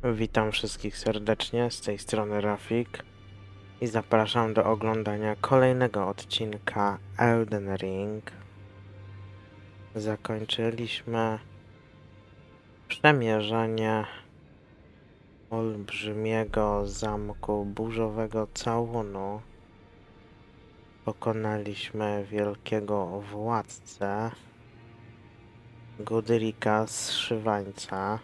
Witam wszystkich serdecznie, z tej strony Rafik i zapraszam do oglądania kolejnego odcinka Elden Ring. Zakończyliśmy przemierzenie olbrzymiego zamku burzowego całunu. Pokonaliśmy wielkiego władcę, Godrika zszywańca,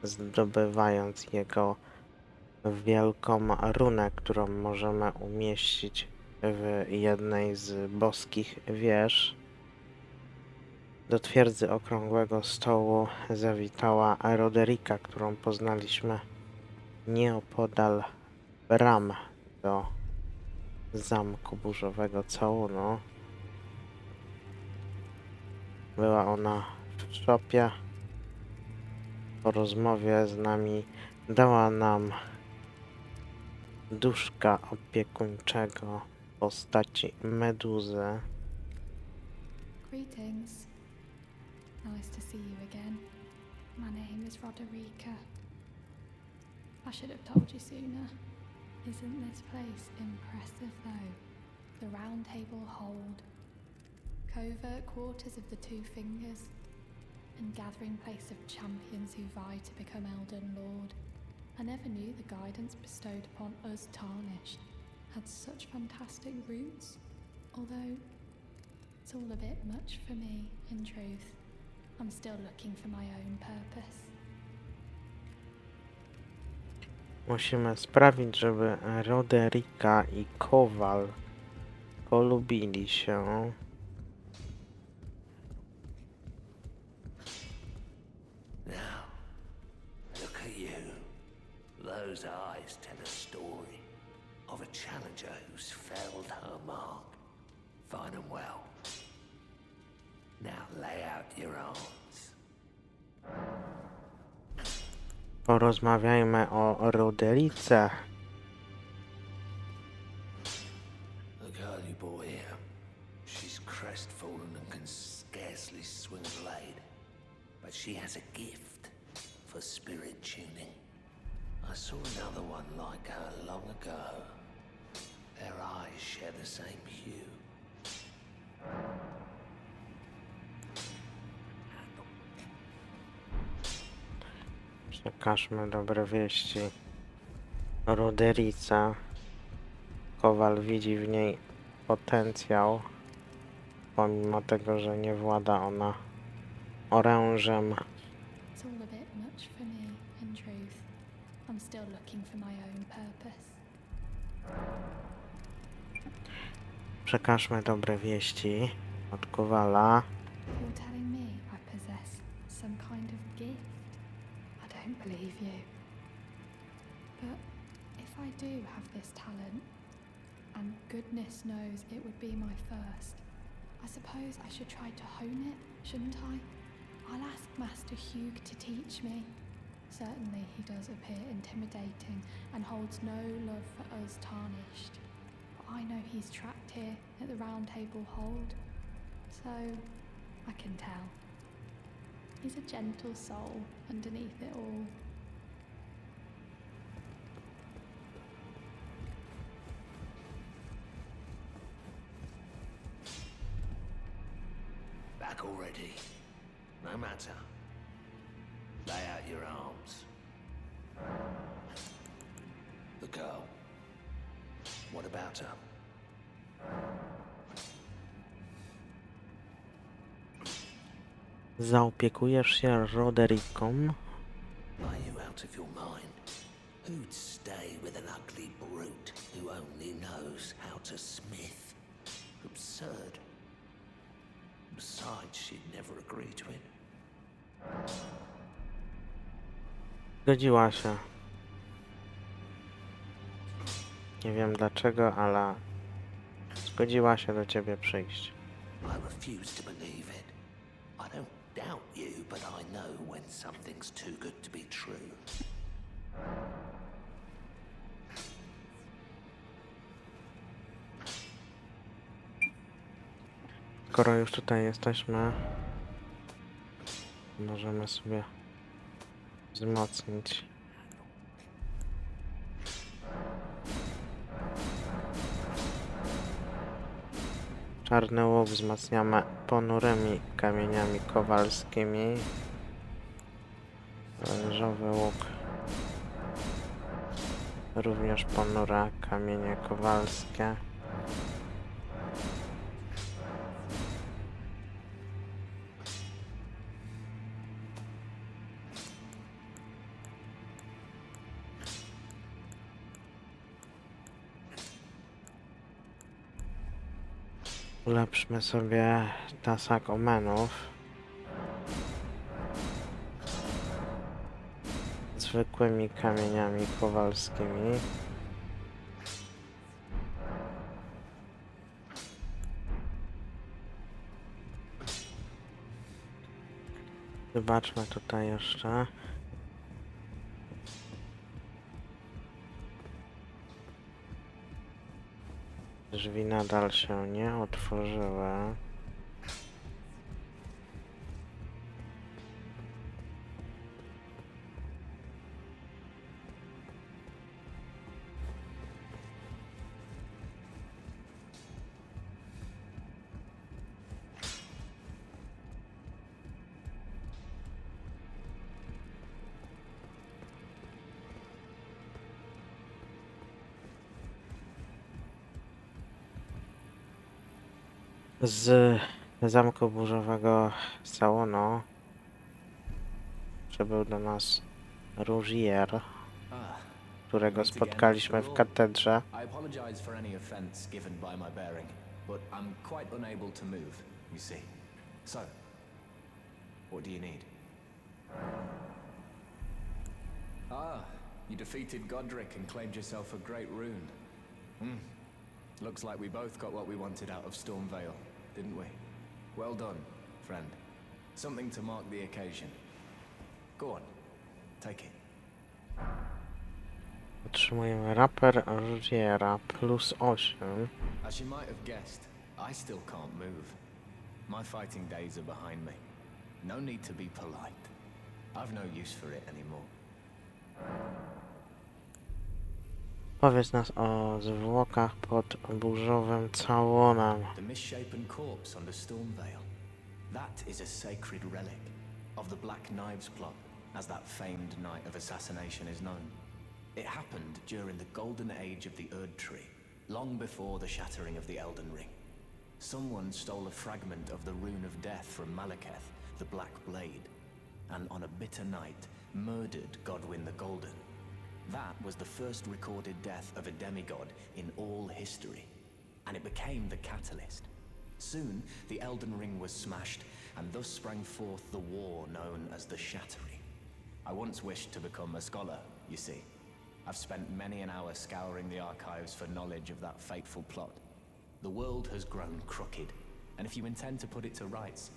zdobywając jego wielką runę, którą możemy umieścić w jednej z boskich wież. Do twierdzy Okrągłego Stołu zawitała Roderika, którą poznaliśmy nieopodal bram do zamku burzowego całunu. Była ona w szopie. Po rozmowie z nami dała nam duszka opiekuńczego w postaci meduzy. Greetings. Nice to see you again. My name is Roderica. I should have told you sooner. Isn't this place impressive though? The Round Table Hold, covert quarters of the Two Fingers, and gathering place of champions who vie to become Elden Lord. I never knew the guidance bestowed upon us Tarnished had such fantastic roots, although it's all a bit much for me, in truth. I'm still looking for my own purpose. Musimy sprawić, żeby Roderika i Kowal polubili się. Now, look at you. Those eyes tell a story of a challenger who's failed her mark. Fine and well. Now lay out your arms. Porozmawiajmy o Roderice. The girl you brought here, she's crestfallen and can scarcely swing a blade. But she has a gift for spirit tuning. I saw another one like her long ago. Their eyes share the same hue. Przekażmy dobre wieści Roderice. Kowal widzi w niej potencjał, pomimo tego, że nie włada ona orężem. It's all a bit much for me, in truth. I'm still looking for my own purpose. Przekażmy dobre wieści od Kowala. You're telling me I possess some kind of gift? I don't believe you. But if I do have this talent, and goodness knows it would be my first, I suppose I should try to hone it, shouldn't I? I'll ask Master Hugh to teach me. Certainly he does appear intimidating and holds no love for us Tarnished. But I know he's trapped here at the Round Table Hold, so I can tell. He's a gentle soul underneath it all. Back already. No matter. Lay out your arms. The girl. What about her? Zaopiekujesz się Roderiką? Are you out of your mind? Who'd stay with an ugly brute who only knows how to smith? Absurd. Besides, she'd never agree to it. Zgodziła się. Nie wiem dlaczego, ale zgodziła się do ciebie przyjść. I refuse to believe it. I don't doubt you, but I know when something's too good to be true. Skoro już tutaj jesteśmy, możemy sobie wzmocnić Czarny łuk wzmacniamy ponurymi kamieniami kowalskimi. Wężowy łuk również ponure kamienie kowalskie. Ulepszmy sobie tasak omenów. Zwykłymi kamieniami kowalskimi. Zobaczmy tutaj jeszcze. Drzwi nadal się nie otworzyły. Z zamku burzowego salonu przybył do nas Rougier, którego spotkaliśmy w katedrze. I apologize for any offense given by my bearing, but I'm quite unable to move, you see. So, what do you need? You defeated Godric and claimed yourself a great rune. Looks like we both got what we wanted out of Stormvale, didn't we? Well done, friend. Something to mark the occasion. Go on, take it. Otrzymujemy raper Rougiera +8. As you might have guessed, I still can't move. My fighting days are behind me. No need to be polite. I've no use for it anymore. Powiedz nas o zwłokach pod burzowym całonem. The misshapen corpse under Stormvale. That is a sacred relic of the Black Knives plot, as that famed night of assassination is known. It happened during the golden age of the Erd Tree, long before the shattering of the Elden Ring. Someone stole a fragment of the Rune of Death from Malekith, the Black Blade, and on a bitter night, murdered Godwyn the Golden. That was the first recorded death of a demigod in all history, and it became the catalyst. Soon, the Elden Ring was smashed, and thus sprang forth the war known as the Shattering. I once wished to become a scholar, you see. I've spent many an hour scouring the archives for knowledge of that fateful plot. The world has grown crooked, and if you intend to put it to rights,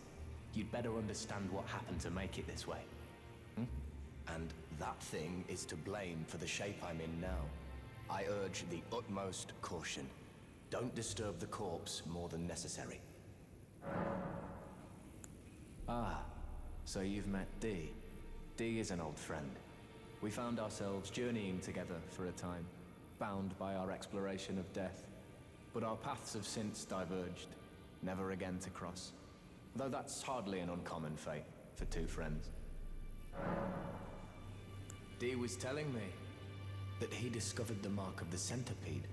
you'd better understand what happened to make it this way. And that thing is to blame for the shape I'm in now. I urge the utmost caution. Don't disturb the corpse more than necessary. So you've met Dee. Dee is an old friend. We found ourselves journeying together for a time, bound by our exploration of death. But our paths have since diverged, never again to cross. Though that's hardly an uncommon fate for two friends. Dee was telling me that he discovered the mark of the centipede.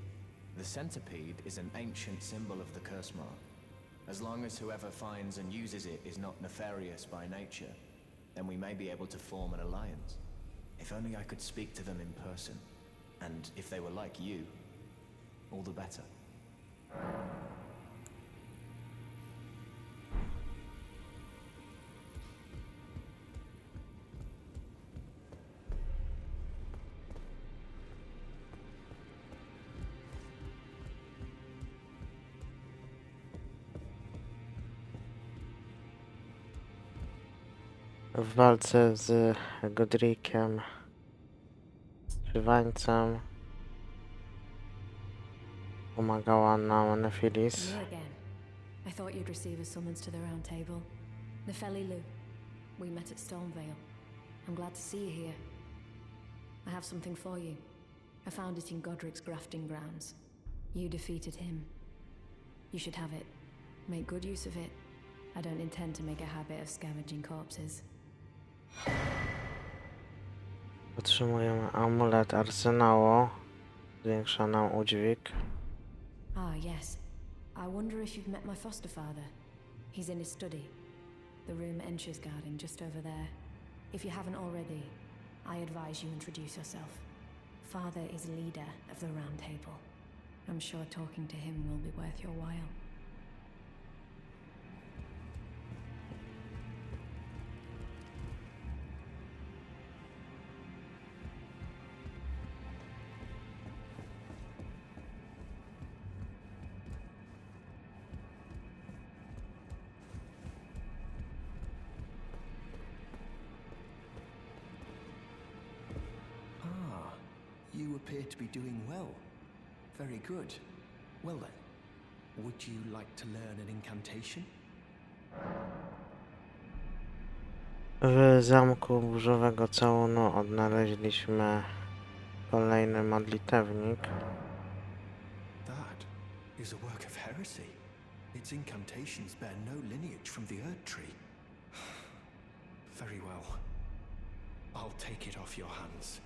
The centipede is an ancient symbol of the curse mark. As long as whoever finds and uses it is not nefarious by nature, then we may be able to form an alliance. If only I could speak to them in person. And if they were like you, all the better. W walce z Godriciem, Strzywańcem, pomagała nam Nefilis. You again. I thought you'd receive a summons to the round table. Nefeli Lu, we met at Stormvale. I'm glad to see you here. I have something for you. I found it in Godric's grafting grounds. You defeated him. You should have it. Make good use of it. I don't intend to make a habit of scavenging corpses. Otrzymujemy amulet arsenału. Zwiększa nam udźwig. Ah, yes. I wonder if you've met my foster father. He's in his study. The room Encher's guarding just over there. If you haven't already, I advise you introduce yourself. Father is leader of the Round Table. I'm sure talking to him will be worth your while. You appear to be doing well. Very good. Well then, would you like to learn an incantation? W zamku burzowego całunu odnaleźliśmy kolejny modlitewnik. That is a work of heresy. Its incantations bear no lineage from the Erd Tree. Very well. I'll take it off your hands.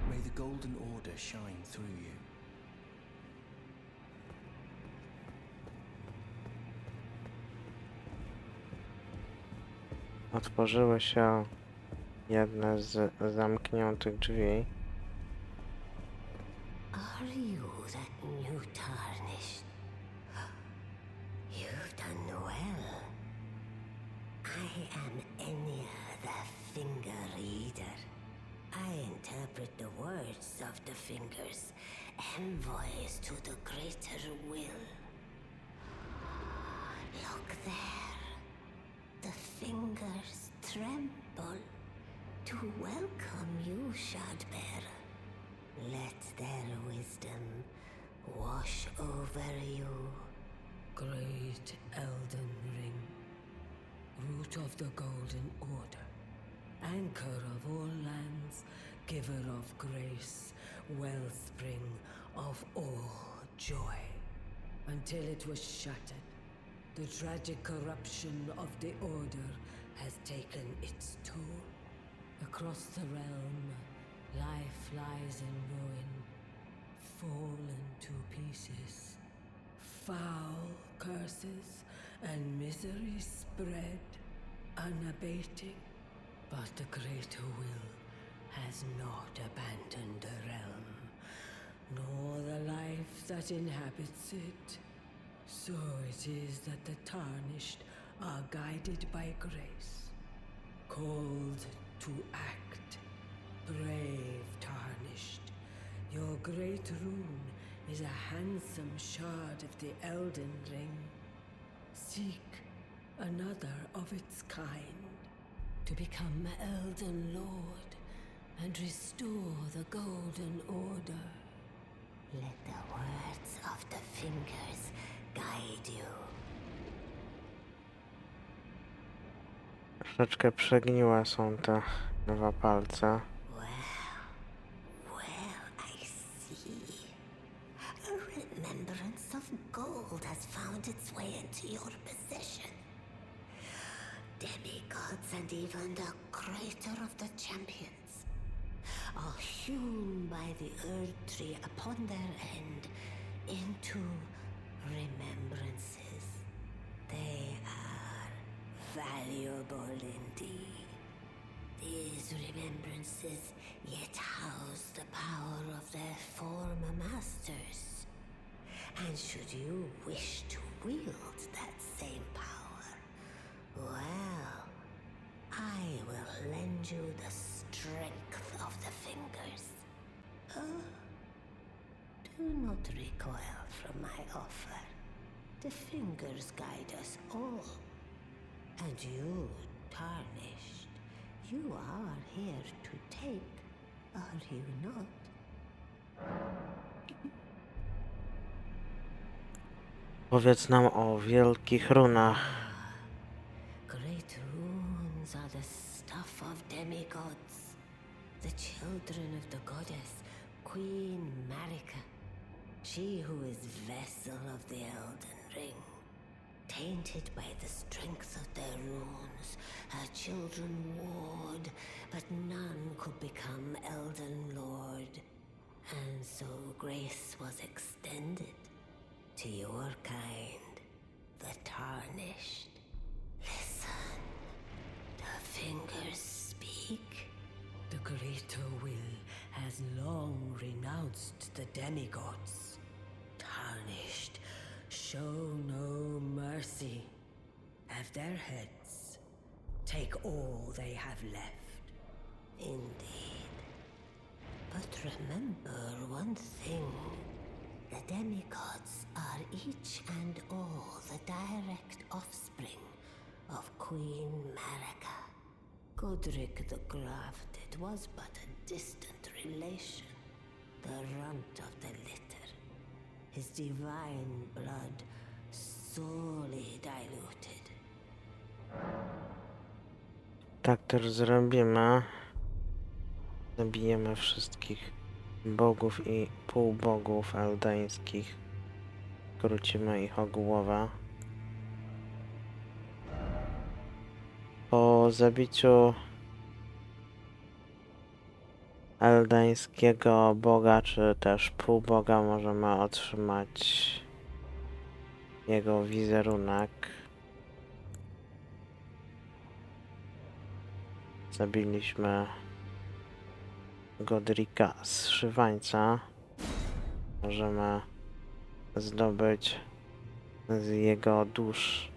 May the Golden Order shine through you. Otworzyły się jedne z zamkniętych drzwi. Are you that new tarnished? You've done well. I am Enya, the Finger Reader. I interpret the words of the fingers, envoys to the greater will. Look there. The fingers tremble to welcome you, Shardbearer. Let their wisdom wash over you. Great Elden Ring, root of the Golden Order, anchor of all lands, giver of grace, wellspring of all joy. Until it was shattered, the tragic corruption of the Order has taken its toll. Across the realm, life lies in ruin, fallen to pieces. Foul curses and misery spread, unabating. But the greater will has not abandoned the realm, nor the life that inhabits it. So it is that the tarnished are guided by grace, called to act. Brave tarnished, your great rune is a handsome shard of the Elden Ring. Seek another of its kind, to become Elden Lord and restore the Golden Order. Let the words of the fingers guide you. Troszeczkę przegniłe są te dwa palce. I see. A remembrance of gold has found its way into your possession. Demigods and even the creator of the champions are hewn by the Earth Tree upon their end into remembrances. They are valuable indeed. These remembrances yet house the power of their former masters. And should you wish to wield that same power, well, I will lend you the strength of the fingers. Do not recoil from my offer. The fingers guide us all. And you, tarnished, you are here to take, are you not? Powiedz nam o wielkich runach. Great runes are the stuff of demigods, the children of the goddess, Queen Marika. She who is vessel of the Elden Ring. Tainted by the strength of their runes, her children warred, but none could become Elden Lord. And so grace was extended to your kind, the Tarnished. Listen, the fingers speak. The Greater Will has long renounced the demigods. Tarnished, show no mercy. Have their heads. Take all they have left. Indeed. But remember one thing. The demigods are each and all the direct offspring of Queen Marika. Godric the Grafted was but a distant relation, the runt of the litter. His divine blood sorely diluted. Tak też zrobimy. Zabijemy wszystkich bogów i półbogów eldańskich. Krócimy ich o głowę. Po zabiciu eldańskiego boga, czy też półboga, możemy otrzymać jego wizerunek. Zabiliśmy Godrika Zszywańca. Możemy zdobyć z jego dusz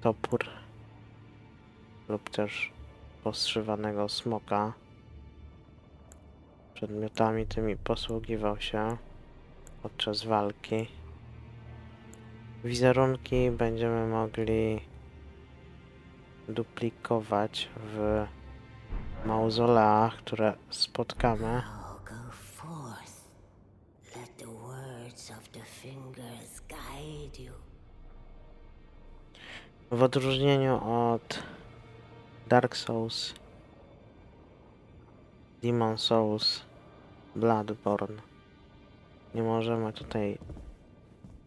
topór lub też poszywanego smoka. Przedmiotami tymi posługiwał się podczas walki. Wizerunki będziemy mogli duplikować w mauzoleach, które spotkamy. Now go forth. Let the words of the fingers guide you. W odróżnieniu od Dark Souls, Demon Souls, Bloodborne, nie możemy tutaj,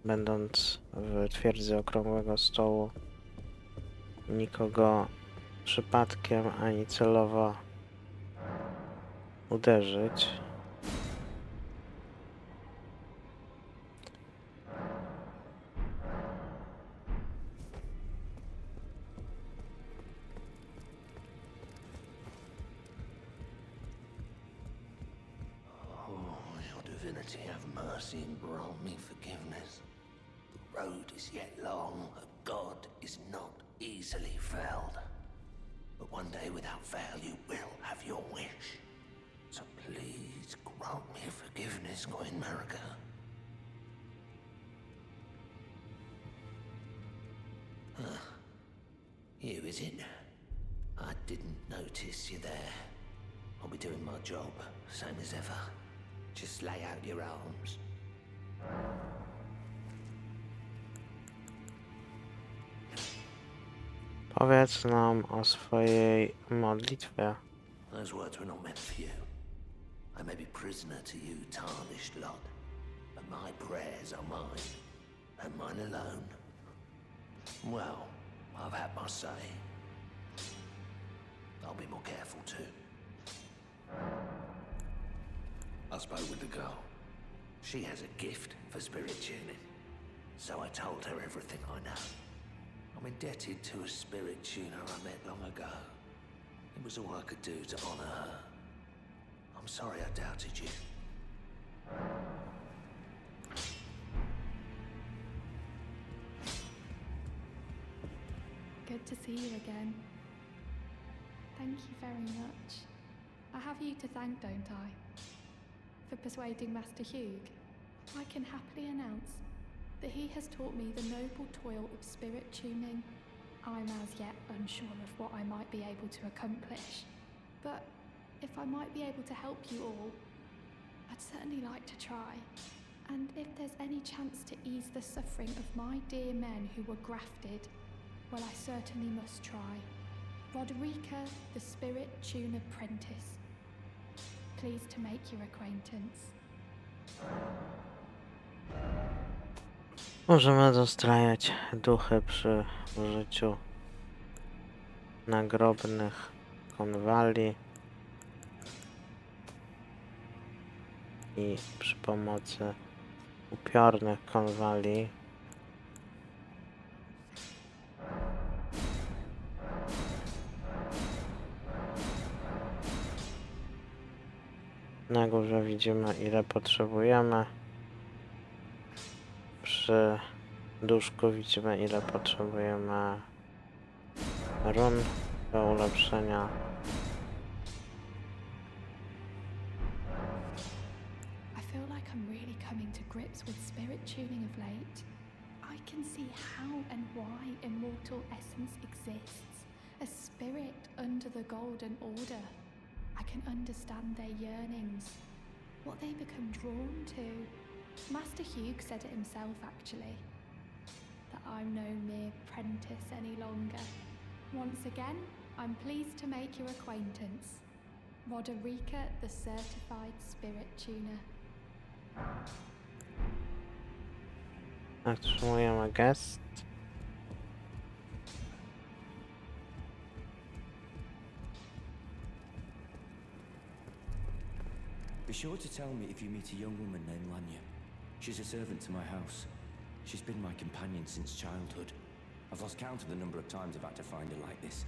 będąc w twierdzy Okrągłego Stołu, nikogo przypadkiem ani celowo uderzyć. Oh, your divinity, have mercy and grant me forgiveness. The road is yet long, a god is not easily felled. But one day without fail you will have your wish. So please grant me forgiveness, Queen Marika. You, is it? I didn't notice you there. I'll be doing my job, same as ever. Just lay out your arms. Powiedz nam o swojej modlitwie. Those words were not meant for you. I may be prisoner to you, tarnished lot, but my prayers are mine, and mine alone. Well, I've had my say. I'll be more careful too. I spoke with the girl. She has a gift for spirit tuning, so I told her everything I know. I'm indebted to a spirit tuner I met long ago. It was all I could do to honor her. I'm sorry I doubted you. Good to see you again. Thank you very much. I have you to thank, don't I? For persuading Master Hugh. I can happily announce that he has taught me the noble toil of spirit tuning. I'm as yet unsure of what I might be able to accomplish, but if I might be able to help you all, I'd certainly like to try. And if there's any chance to ease the suffering of my dear men who were grafted, well, I certainly must try. Roderica, the Spirit Tune Apprentice. Pleased to make your acquaintance. Możemy dostrajać duchy przy użyciu nagrobnych konwali i przy pomocy upiornych konwali. Na górze widzimy, ile potrzebujemy. Przy duszku widzimy, ile potrzebujemy run do ulepszenia. I feel like I'm really coming to grips with spirit tuning of late. I can see how and why immortal essence exists. A spirit under the Golden Order. I can understand their yearnings, what they become drawn to. Master Hugh said it himself, actually, that I'm no mere apprentice any longer. Once again, I'm pleased to make your acquaintance. Roderica, the Certified Spirit Tuner. Otrzymujemy gest. Be sure to tell me if you meet a young woman named Lanya. She's a servant to my house. She's been my companion since childhood. I've lost count of the number of times I've had to find her like this.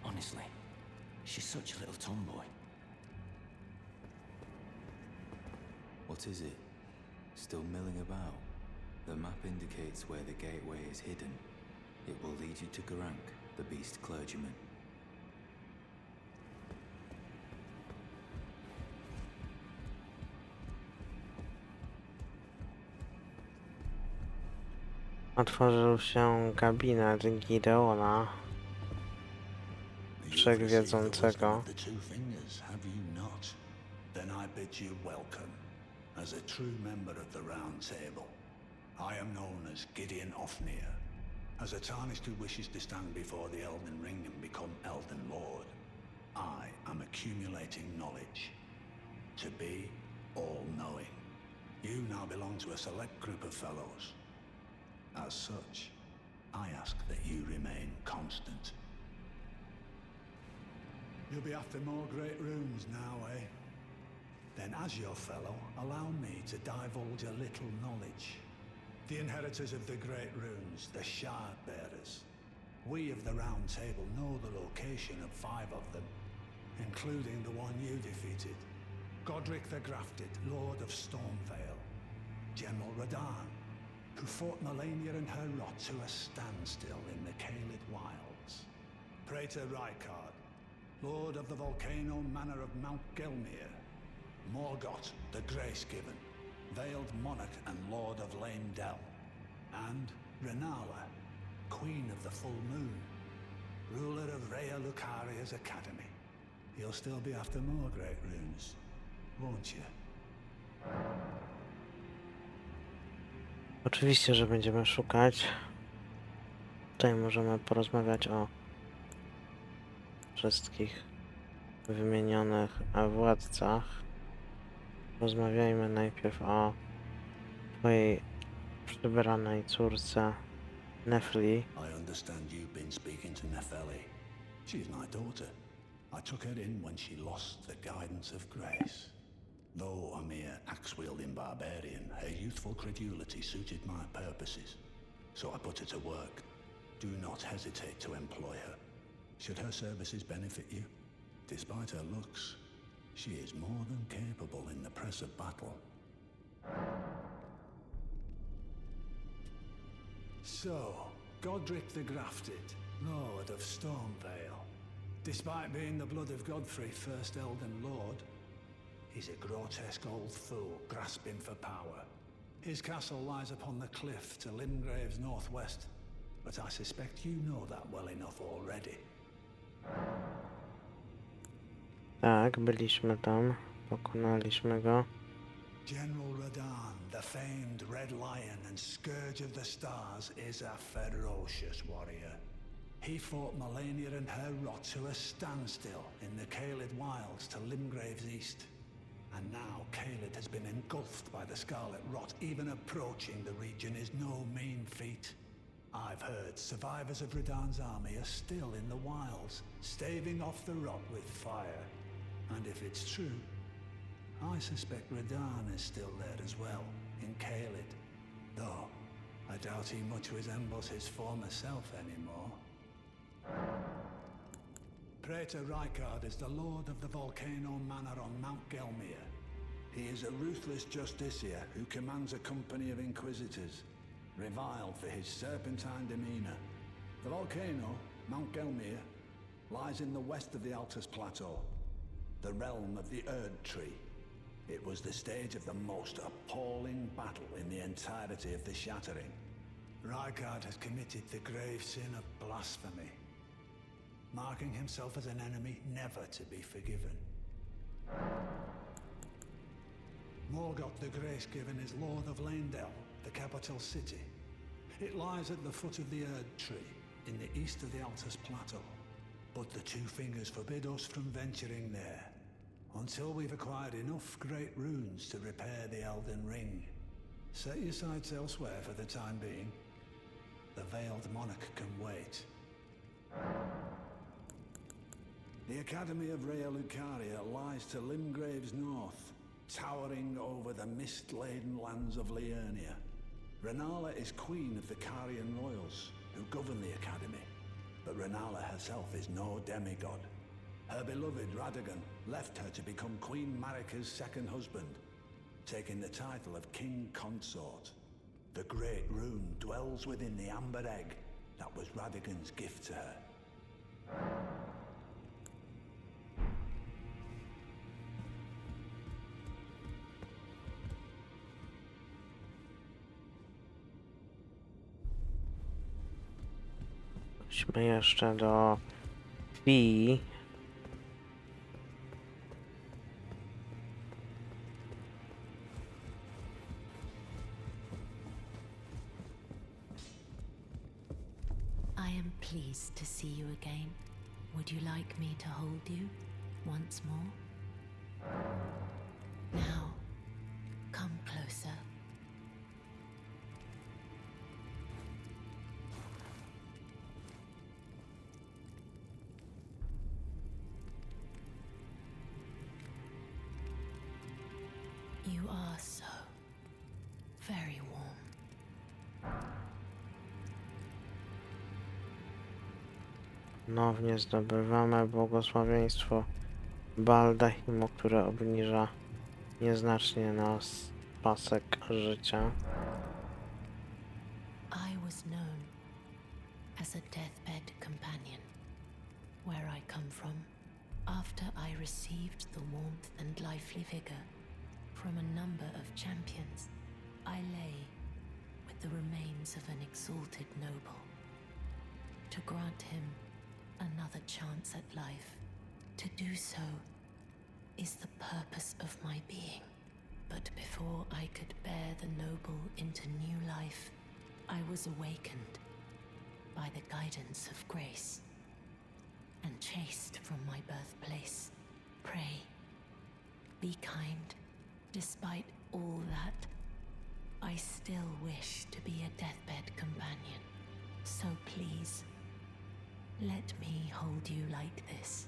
Honestly, she's such a little tomboy. What is it? Still milling about? The map indicates where the gateway is hidden. It will lead you to Garank, the beast clergyman. Otworzył się gabinet Gideona, wszechwiedzącego. The two fingers, have you not? Then I bid you welcome, as a true member of the Round Table. I am known as Gideon Ofnir. As a tarnished who wishes to stand before the Elden Ring and become Elden Lord, I am accumulating knowledge. To be all-knowing. You now belong to a select group of fellows. As such, I ask that you remain constant. You'll be after more great runes now, eh? Then as your fellow, allow me to divulge a little knowledge. The inheritors of the great runes, the Shard Bearers. We of the Round Table know the location of 5 of them, including the one you defeated. Godric the Grafted, Lord of Stormvale. General Radahn, who fought Melania and her rot to a standstill in the Caelid Wilds. Praetor Rykard, Lord of the Volcano Manor of Mount Gelmir. Morgoth, the Grace-Given, Veiled Monarch and Lord of Lane Dell. And Renala, Queen of the Full Moon, ruler of Rhea Lucaria's Academy. You'll still be after more great runes, won't you? Oczywiście, że będziemy szukać. Tutaj możemy porozmawiać o wszystkich wymienionych władcach. Rozmawiajmy najpierw o twojej przybranej córce Nefli. I understand you've been speaking to Nefeli. She's my daughter. I took her in when she lost the guidance of grace. Though a mere axe-wielding barbarian, her youthful credulity suited my purposes. So I put her to work. Do not hesitate to employ her. Should her services benefit you, despite her looks, she is more than capable in the press of battle. So, Godric the Grafted, Lord of Stormvale. Despite being the blood of Godfrey, first Elden Lord, he's a grotesque old fool grasping for power. His castle lies upon the cliff to Limgrave's northwest, but I suspect you know that well enough already. Tak, byliśmy tam, pokonaliśmy go. General Radahn, the famed Red Lion and Scourge of the Stars, is a ferocious warrior. He fought Melania and her rot to a standstill in the Caelid Wilds to Limgrave's east. And now Caelid has been engulfed by the Scarlet Rot. Even approaching the region is no mean feat. I've heard survivors of Radahn's army are still in the wilds, staving off the rot with fire. And if it's true, I suspect Radahn is still there as well, in Caelid. Though, I doubt he much resembles his former self anymore. Praetor Rykard is the lord of the Volcano Manor on Mount Gelmir. He is a ruthless justiciar who commands a company of inquisitors, reviled for his serpentine demeanor. The volcano, Mount Gelmir, lies in the west of the Altus Plateau, the realm of the Erd Tree. It was the stage of the most appalling battle in the entirety of the Shattering. Rykard has committed the grave sin of blasphemy, marking himself as an enemy never to be forgiven. Morgoth the Grace-Given is Lord of Leyndell, the capital city. It lies at the foot of the Erd Tree, in the east of the Altus Plateau. But the Two Fingers forbid us from venturing there, until we've acquired enough great runes to repair the Elden Ring. Set your sights elsewhere for the time being. The Veiled Monarch can wait. The Academy of Rhea Lucaria lies to Limgrave's north, towering over the mist-laden lands of Liurnia. Renala is queen of the Carian royals, who govern the Academy. But Renala herself is no demigod. Her beloved Radagon left her to become Queen Marika's second husband, taking the title of King Consort. The Great Rune dwells within the Amber Egg that was Radagon's gift to her. Chodźmy jeszcze do Fi. I am pleased to see you again. Would you like me to hold you once more? Now, come closer. You are so very warm. Ponownie zdobywamy błogosławieństwo Baldachimu, które obniża nieznacznie nas pasek życia. I was known as a deathbed companion. Where I come from, after I received the warmth and lively vigor from a number of champions, I lay with the remains of an exalted noble. To grant him another chance at life, to do so is the purpose of my being. But before I could bear the noble into new life, I was awakened by the guidance of grace and chased from my birthplace. Pray, be kind. Despite all that, I still wish to be a deathbed companion. So please, let me hold you like this,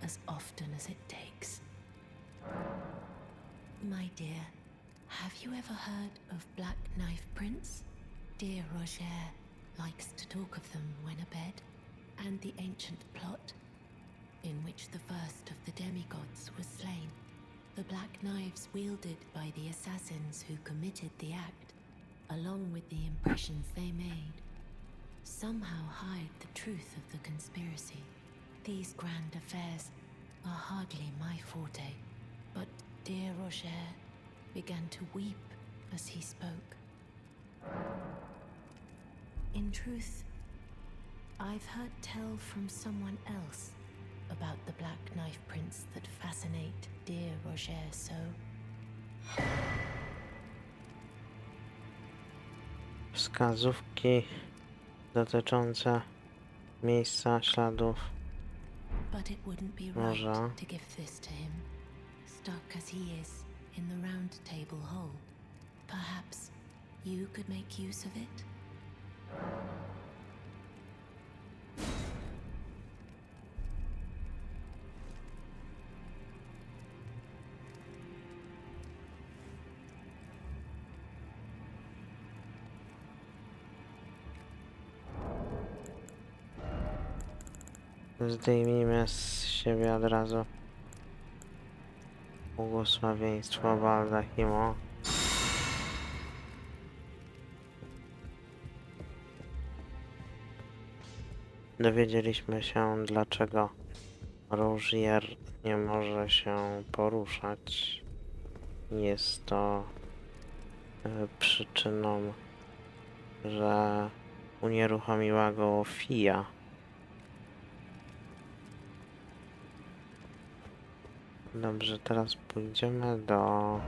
as often as it takes. My dear, have you ever heard of Black Knife Prince? Dear Roger likes to talk of them when abed, and the ancient plot, in which the first of the demigods was slain. The black knives wielded by the assassins who committed the act, along with the impressions they made, somehow hide the truth of the conspiracy. These grand affairs are hardly my forte, but dear Roger began to weep as he spoke. In truth, I've heard tell from someone else about the Black Knife Prince that fascinate dear Roger so. Wskazówki dotyczące miejsca śladów But it wouldn't be morza. right to give this to him, stuck as he is in the round table hole. Perhaps you could make use of it? Zdejmijmy z siebie od razu błogosławieństwo Baldachimo. Dowiedzieliśmy się, dlaczego Rozier nie może się poruszać. Jest to przyczyną, że unieruchomiła go Fia. Dobrze, teraz pójdziemy do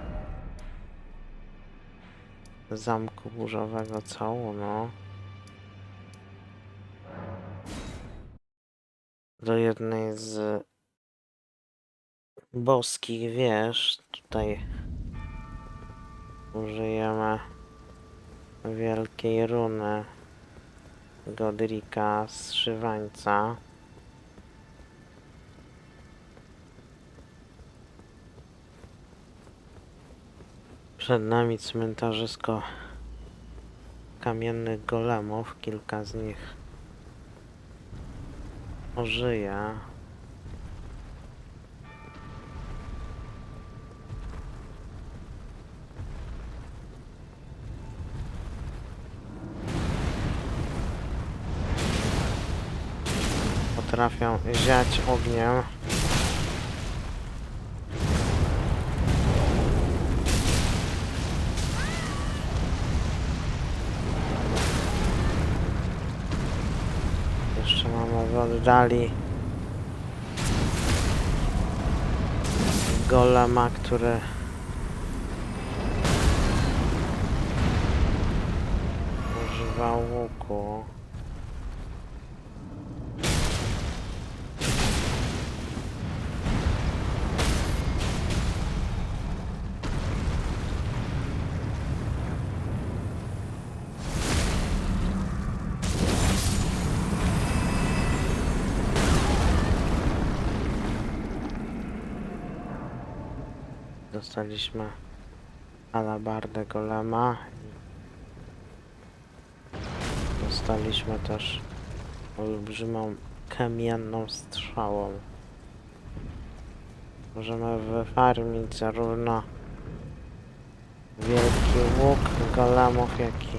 zamku burzowego Całunu. Do jednej z boskich wież. Tutaj użyjemy wielkiej runy Godrika Strzywańca. Przed nami cmentarzysko kamiennych golemów. Kilka z nich ożyje. Potrafią ziać ogniem. Jeszcze mamy w oddali golema, który używa łuku. Dostaliśmy alabardę golema. Dostaliśmy też olbrzymią kamienną strzałą. Możemy wyfarmić zarówno wielki łuk golemów, jak i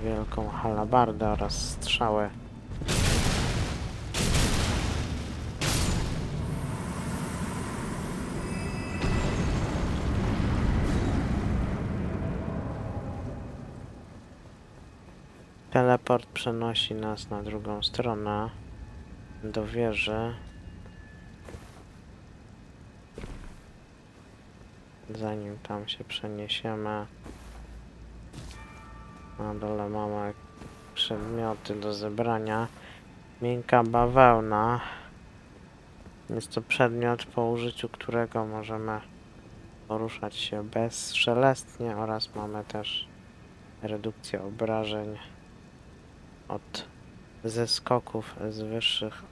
wielką halabardę oraz strzały. Teleport przenosi nas na drugą stronę, do wieży. Zanim tam się przeniesiemy, na dole mamy przedmioty do zebrania. Miękka bawełna. Jest to przedmiot, po użyciu którego możemy poruszać się bezszelestnie oraz mamy też redukcję obrażeń od zeskoków z wyższych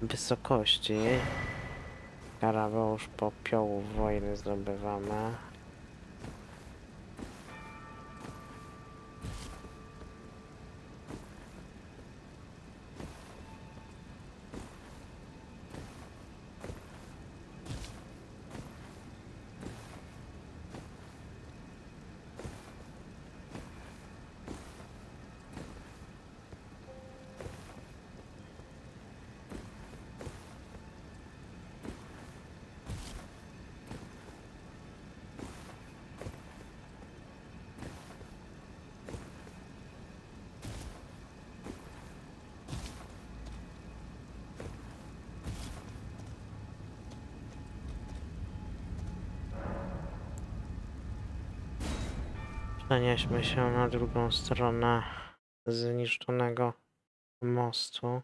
wysokości. Karaweusz popiołów wojny zdobywamy. Przenieśmy się na drugą stronę zniszczonego mostu.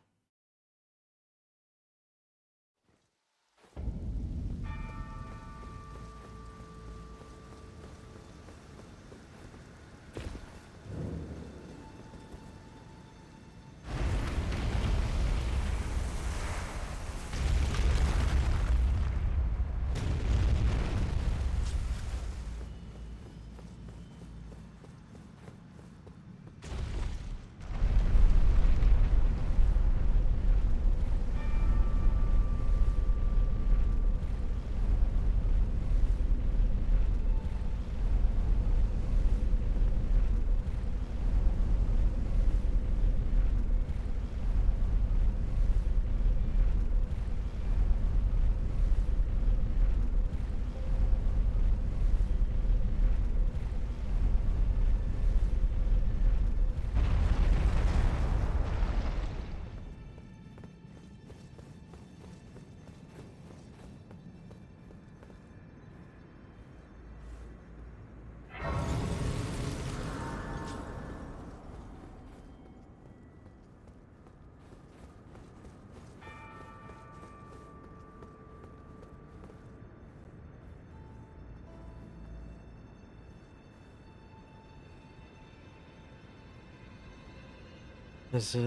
Z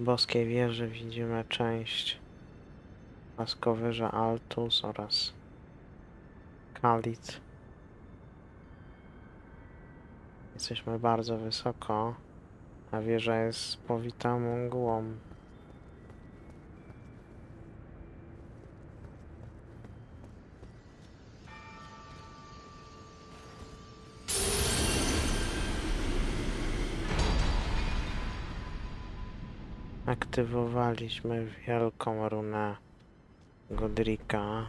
boskiej wieży widzimy część płaskowyża Altus oraz Kalit. Jesteśmy bardzo wysoko, a wieża jest powita mgłą. Aktywowaliśmy wielką runę Godrika.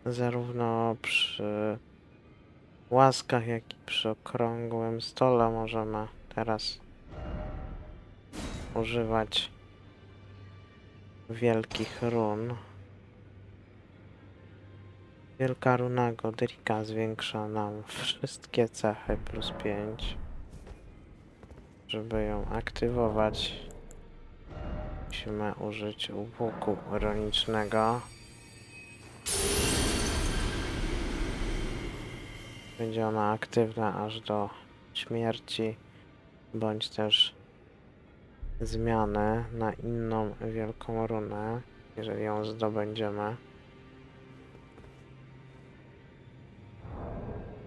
Zarówno przy łaskach, jak i przy okrągłym stole możemy teraz używać wielkich run. Wielka runa Godrika zwiększa nam wszystkie cechy plus 5. Żeby ją aktywować, musimy użyć łuku ironicznego. Będzie ona aktywna aż do śmierci, bądź też zmiany na inną wielką runę, jeżeli ją zdobędziemy.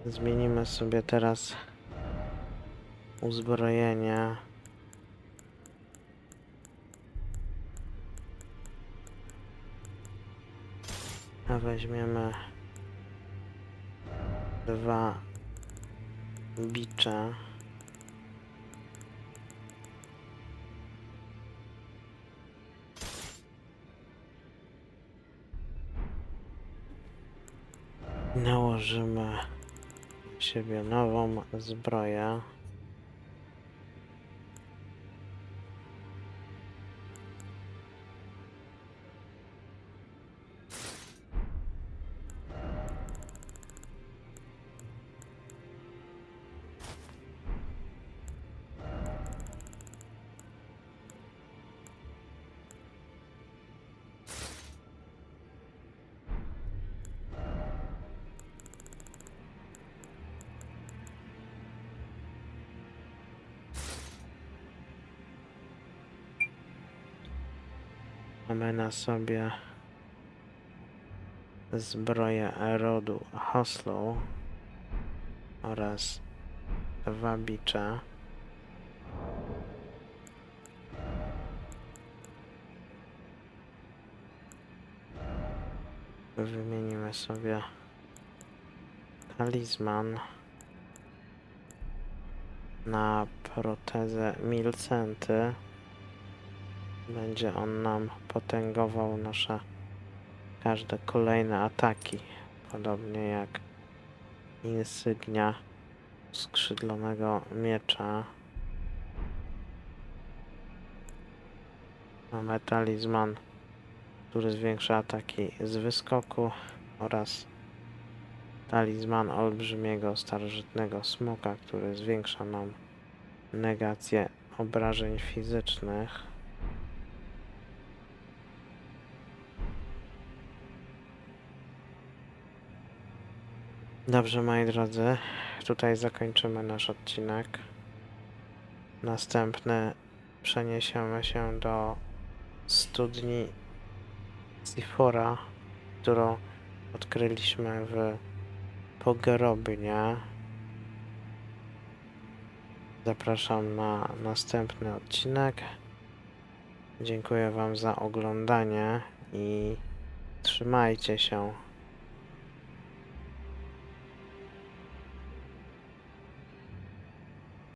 Zmienimy sobie teraz uzbrojenie. A weźmiemy 2 bicze. Nałożymy na siebie nową zbroję. Mamy na sobie zbroję rodu Hoslow oraz 2 bicze. Wymienimy sobie talizman na protezę Milcenty. Będzie on nam potęgował nasze każde kolejne ataki. podobnie jak insygnia skrzydlonego miecza. Mamy talizman, który zwiększa ataki z wyskoku oraz talizman olbrzymiego starożytnego smoka, który zwiększa nam negację obrażeń fizycznych. Dobrze, moi drodzy, tutaj zakończymy nasz odcinek. Następny przeniesiemy się do studni Sifora, którą odkryliśmy w pogrobnie. Zapraszam na następny odcinek. Dziękuję Wam za oglądanie i trzymajcie się.